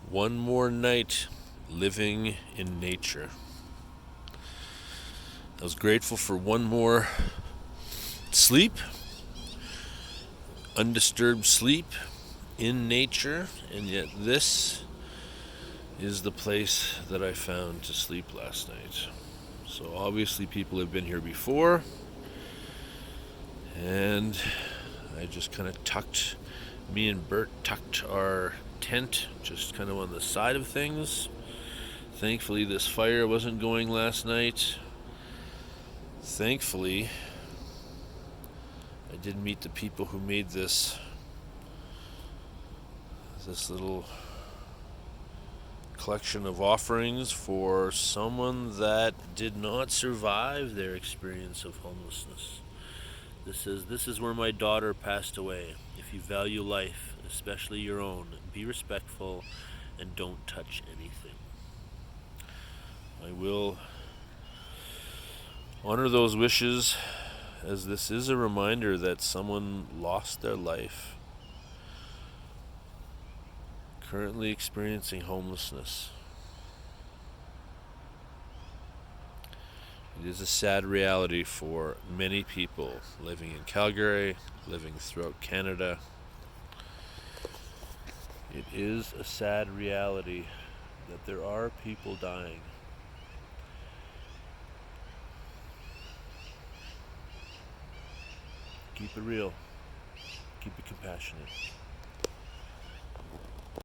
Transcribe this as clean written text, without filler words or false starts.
One more night living in nature. I was grateful for one more sleep, undisturbed sleep in nature, and yet this is the place that I found to sleep last night. So obviously people have been here before, and I just kind of me and Bert tucked our tent just kind of on the side of things. Thankfully this fire wasn't going last night. Thankfully I did meet the people who made this little collection of offerings for someone that did not survive their experience of homelessness. This is where my daughter passed away. If you value life, especially your own, be respectful and don't touch anything. I will honor those wishes, as this is a reminder that someone lost their life currently experiencing homelessness. It is a sad reality for many people living in Calgary, living throughout Canada. It is a sad reality that there are people dying. Keep it real. Keep it compassionate.